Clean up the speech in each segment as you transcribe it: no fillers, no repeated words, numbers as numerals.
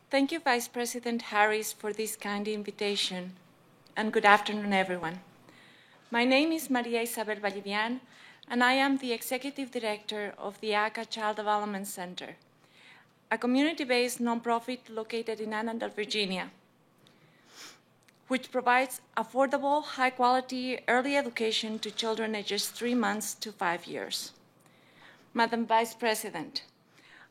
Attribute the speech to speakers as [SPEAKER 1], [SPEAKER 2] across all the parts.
[SPEAKER 1] Thank you, Vice President Harris, for this kind invitation, and good afternoon, everyone. My name is Maria Isabel Vallivian, and I am the Executive Director of the ACA Child Development Center, a community-based nonprofit located in Annandale, Virginia, which provides affordable, high-quality early education to children ages 3 months to 5 years. Madam Vice President,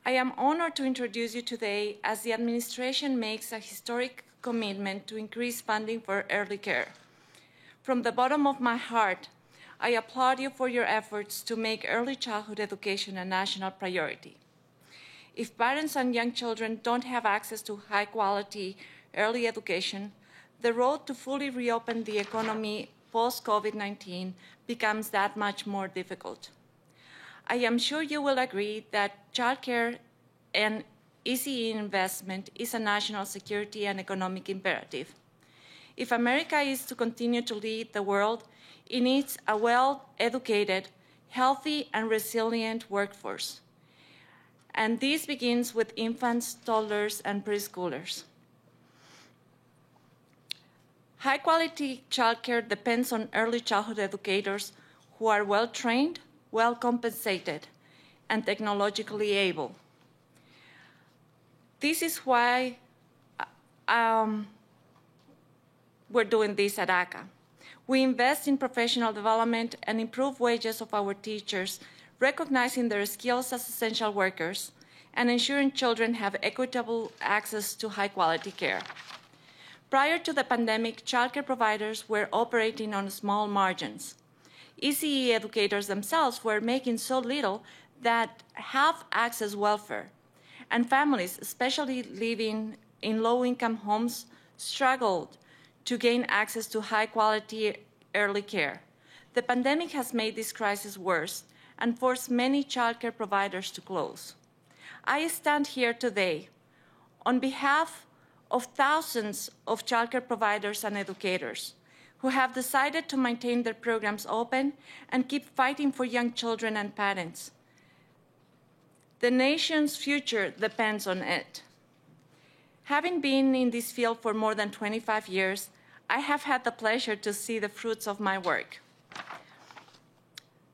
[SPEAKER 1] I am honored to introduce you today as the administration makes a historic commitment to increase funding for early care. From the bottom of my heart, I applaud you for your efforts to make early childhood education a national priority. If parents and young children don't have access to high-quality early education, the road to fully reopen the economy post-COVID-19 becomes that much more difficult. I am sure you will agree that childcare and ECE investment is a national security and economic imperative. If America is to continue to lead the world, it needs a well-educated, healthy, and resilient workforce. And this begins with infants, toddlers, and preschoolers. High-quality childcare depends on early childhood educators who are well-trained, well-compensated, and technologically able. This is why we're doing this at ACA. We invest in professional development and improve wages of our teachers, recognizing their skills as essential workers, and ensuring children have equitable access to high-quality care. Prior to the pandemic, childcare providers were operating on small margins. ECE educators themselves were making so little that half access welfare, and families, especially living in low-income homes, struggled to gain access to high-quality early care. The pandemic has made this crisis worse and forced many childcare providers to close. I stand here today on behalf of thousands of childcare providers and educators who have decided to maintain their programs open and keep fighting for young children and parents. The nation's future depends on it. Having been in this field for more than 25 years, I have had the pleasure to see the fruits of my work.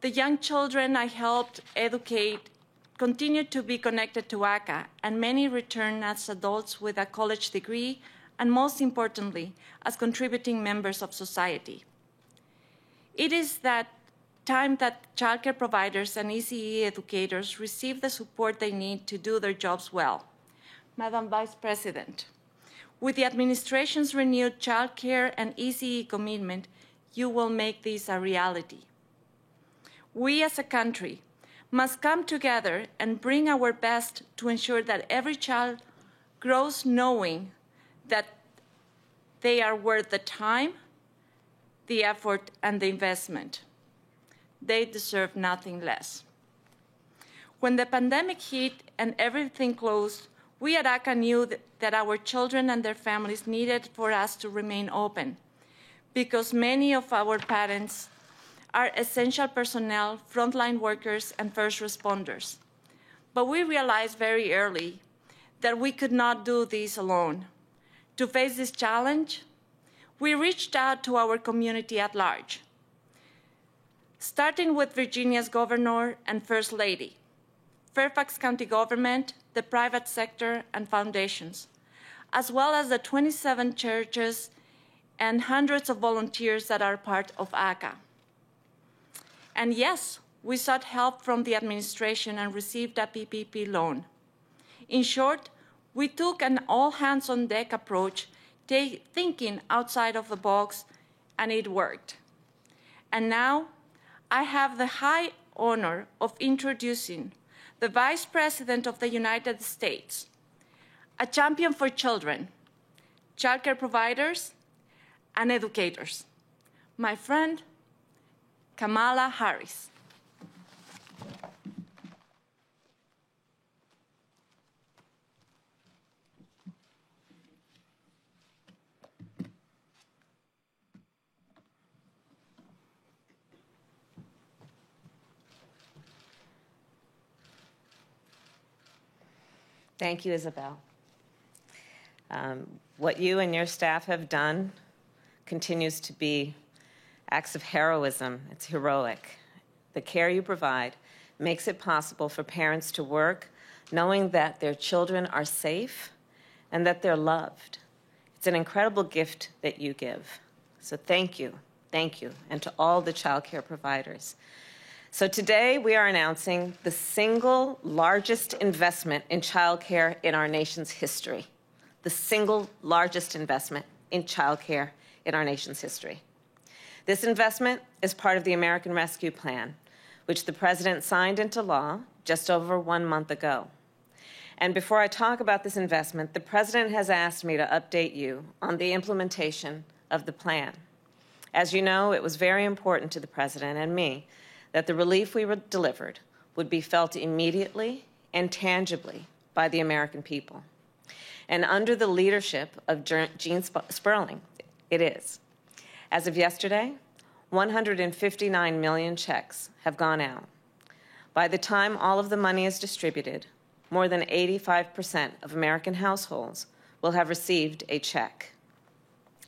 [SPEAKER 1] The young children I helped educate continue to be connected to ACA, and many return as adults with a college degree, and most importantly, as contributing members of society. It is that time that childcare providers and ECE educators receive the support they need to do their jobs well. Madam Vice President, with the administration's renewed childcare and ECE commitment, you will make this a reality. We as a country must come together and bring our best to ensure that every child grows knowing that they are worth the time, the effort, and the investment. They deserve nothing less. When the pandemic hit and everything closed, we at ACA knew that our children and their families needed for us to remain open, because many of our parents are essential personnel, frontline workers, and first responders. But we realized very early that we could not do this alone. To face this challenge, we reached out to our community at large, starting with Virginia's governor and First Lady, Fairfax County government, the private sector, and foundations, as well as the 27 churches and hundreds of volunteers that are part of ACA. And yes, we sought help from the administration and received a PPP loan. In short, we took an all-hands-on-deck approach, thinking outside of the box, and it worked. And now, I have the high honor of introducing the Vice President of the United States, a champion for children, childcare providers, and educators, my friend, Kamala Harris.
[SPEAKER 2] Thank you, Isabel. What you and your staff have done continues to be acts of heroism. It's heroic. The care you provide makes it possible for parents to work knowing that their children are safe and that they're loved. It's an incredible gift that you give. So thank you, and to all the child care providers. So today we are announcing the single largest investment in child care in our nation's history. The single largest investment in child care in our nation's history. This investment is part of the American Rescue Plan, which the President signed into law just over 1 month ago. And before I talk about this investment, the President has asked me to update you on the implementation of the plan. As you know, it was very important to the President and me that the relief we delivered would be felt immediately and tangibly by the American people. And under the leadership of Gene Sperling, it is. As of yesterday, 159 million checks have gone out. By the time all of the money is distributed, more than 85% of American households will have received a check.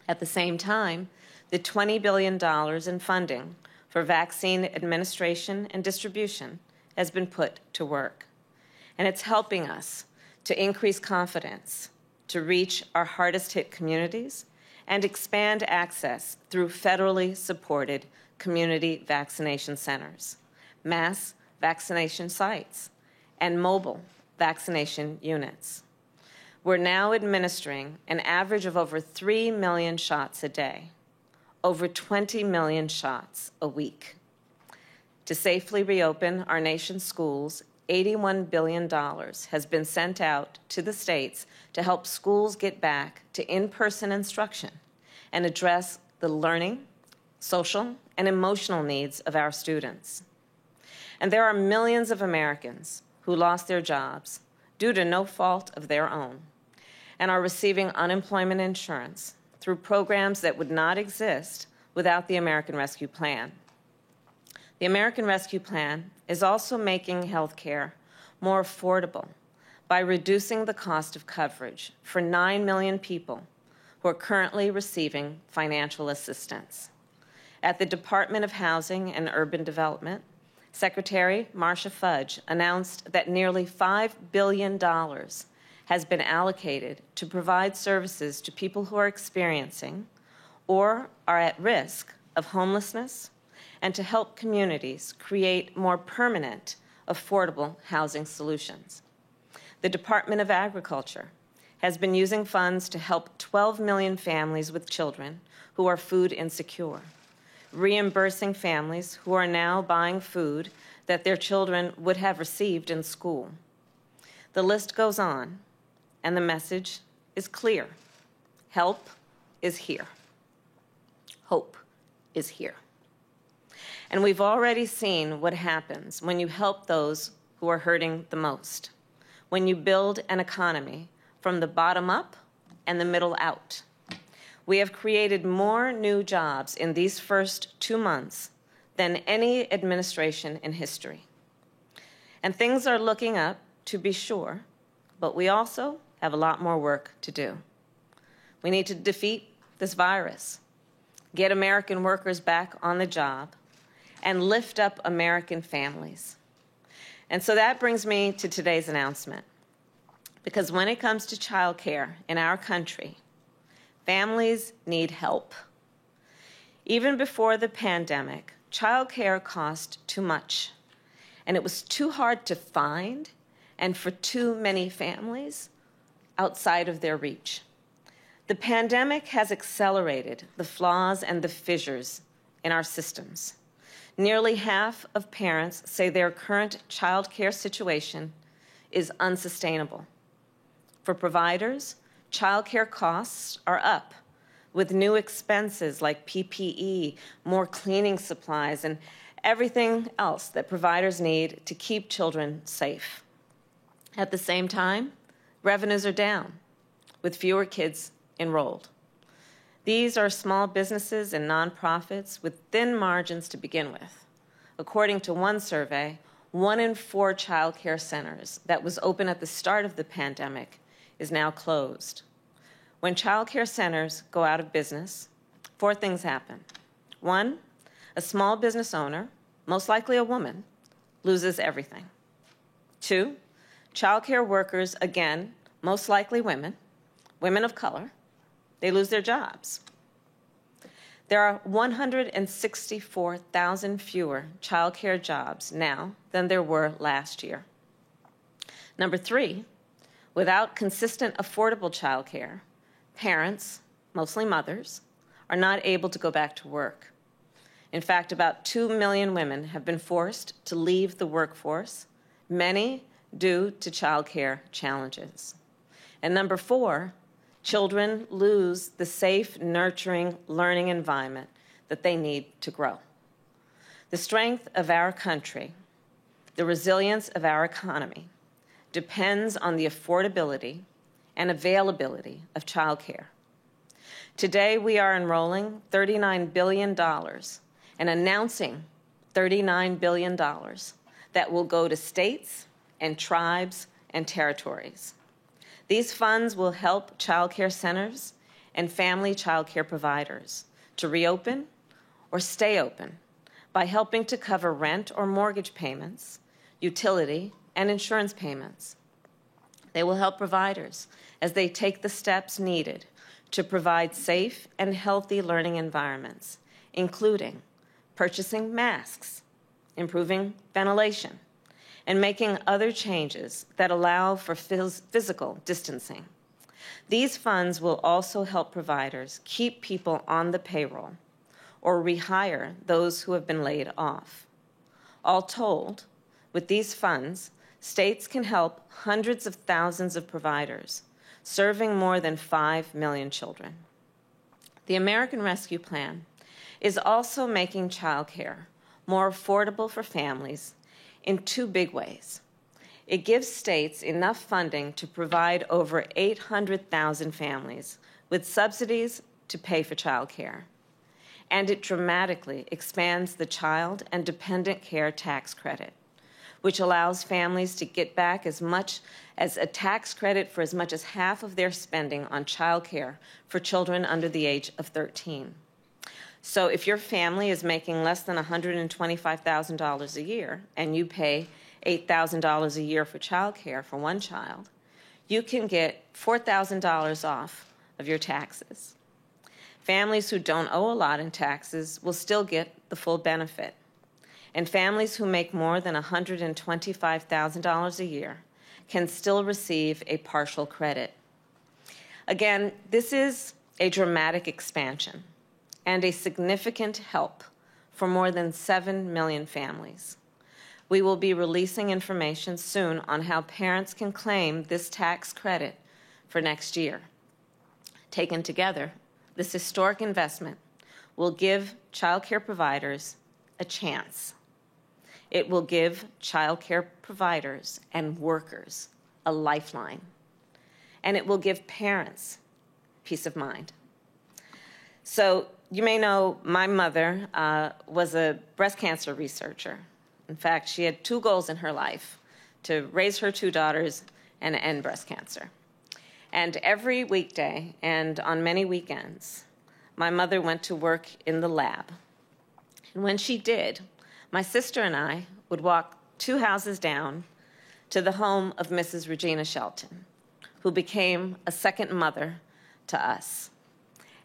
[SPEAKER 2] At the same time, the $20 billion in funding for vaccine administration and distribution has been put to work. And it's helping us to increase confidence, to reach our hardest hit communities, and expand access through federally supported community vaccination centers, mass vaccination sites, and mobile vaccination units. We're now administering an average of over 3 million shots a day, over 20 million shots a week. To safely reopen our nation's schools, $81 billion has been sent out to the states to help schools get back to in-person instruction and address the learning, social, and emotional needs of our students. And there are millions of Americans who lost their jobs due to no fault of their own and are receiving unemployment insurance through programs that would not exist without the American Rescue Plan. The American Rescue Plan is also making health care more affordable by reducing the cost of coverage for 9 million people who are currently receiving financial assistance. At the Department of Housing and Urban Development, Secretary Marcia Fudge announced that nearly $5 billion has been allocated to provide services to people who are experiencing or are at risk of homelessness and to help communities create more permanent, affordable housing solutions. The Department of Agriculture has been using funds to help 12 million families with children who are food insecure, reimbursing families who are now buying food that their children would have received in school. The list goes on, and the message is clear. Help is here. Hope is here. And we've already seen what happens when you help those who are hurting the most, when you build an economy from the bottom up and the middle out. We have created more new jobs in these first 2 months than any administration in history. And things are looking up, to be sure, but we also have a lot more work to do. We need to defeat this virus, get American workers back on the job, and lift up American families. And so that brings me to today's announcement. Because when it comes to child care in our country, families need help. Even before the pandemic, child care cost too much, and it was too hard to find and for too many families outside of their reach. The pandemic has accelerated the flaws and the fissures in our systems. Nearly half of parents say their current child care situation is unsustainable. For providers, child care costs are up, with new expenses like PPE, more cleaning supplies, and everything else that providers need to keep children safe. At the same time, revenues are down, with fewer kids enrolled. These are small businesses and nonprofits with thin margins to begin with. According to one survey, 1 in 4 child care centers that was open at the start of the pandemic is now closed. When child care centers go out of business, 4 things happen. 1, a small business owner, most likely a woman, loses everything. 2, child care workers, again, most likely women of color, they lose their jobs. There are 164,000 fewer child care jobs now than there were last year. Number 3, without consistent, affordable child care, parents, mostly mothers, are not able to go back to work. In fact, about 2 million women have been forced to leave the workforce, many due to child care challenges. And number 4, children lose the safe, nurturing, learning environment that they need to grow. The strength of our country, the resilience of our economy, depends on the affordability and availability of child care. Today, we are enrolling $39 billion and announcing $39 billion that will go to states and tribes and territories. These funds will help child care centers and family child care providers to reopen or stay open by helping to cover rent or mortgage payments, utility, and insurance payments. They will help providers as they take the steps needed to provide safe and healthy learning environments, including purchasing masks, improving ventilation, and making other changes that allow for physical distancing. These funds will also help providers keep people on the payroll or rehire those who have been laid off. All told, with these funds, states can help hundreds of thousands of providers, serving more than 5 million children. The American Rescue Plan is also making child care more affordable for families in 2 big ways. It gives states enough funding to provide over 800,000 families with subsidies to pay for child care. And it dramatically expands the Child and Dependent Care Tax Credit, which allows families to get back as much as a tax credit for as much as half of their spending on child care for children under the age of 13. So if your family is making less than $125,000 a year and you pay $8,000 a year for child care for one child, you can get $4,000 off of your taxes. Families who don't owe a lot in taxes will still get the full benefit. And families who make more than $125,000 a year can still receive a partial credit. Again, this is a dramatic expansion and a significant help for more than 7 million families. We will be releasing information soon on how parents can claim this tax credit for next year. Taken together, this historic investment will give child care providers a chance. It will give child care providers and workers a lifeline. And it will give parents peace of mind. So you may know my mother was a breast cancer researcher. In fact, she had 2 goals in her life: to raise her 2 daughters and end breast cancer. And every weekday and on many weekends, my mother went to work in the lab. And when she did, my sister and I would walk 2 houses down to the home of Mrs. Regina Shelton, who became a second mother to us,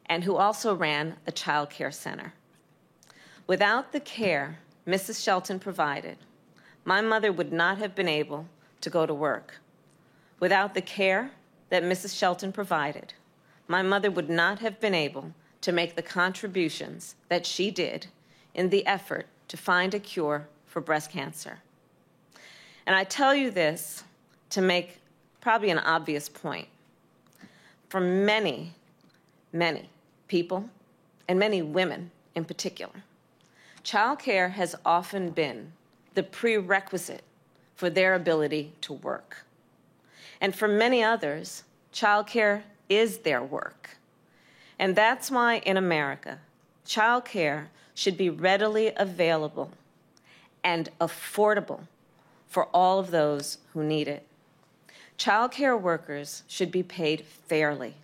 [SPEAKER 2] and who also ran a child care center. Without the care Mrs. Shelton provided, my mother would not have been able to go to work. Without the care that Mrs. Shelton provided, my mother would not have been able to make the contributions that she did in the effort to find a cure for breast cancer. And I tell you this to make probably an obvious point. For many, many people, and many women in particular, child care has often been the prerequisite for their ability to work. And for many others, child care is their work. And that's why in America, child care should be readily available and affordable for all of those who need it. Child care workers should be paid fairly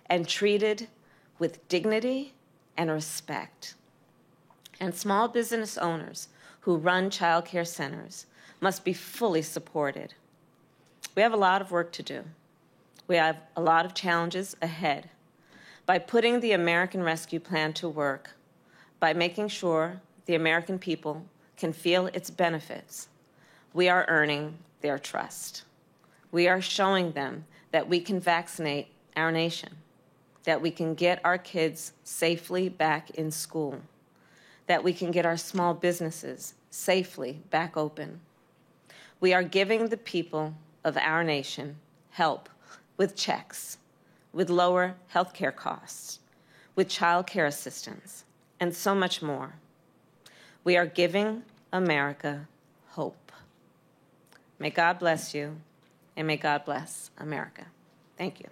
[SPEAKER 2] and treated with dignity and respect. And small business owners who run child care centers must be fully supported. We have a lot of work to do. We have a lot of challenges ahead. By putting the American Rescue Plan to work, by making sure the American people can feel its benefits, we are earning their trust. We are showing them that we can vaccinate our nation, that we can get our kids safely back in school, that we can get our small businesses safely back open. We are giving the people of our nation help with checks, with lower health care costs, with child care assistance, and so much more. We are giving America hope. May God bless you, and may God bless America. Thank you.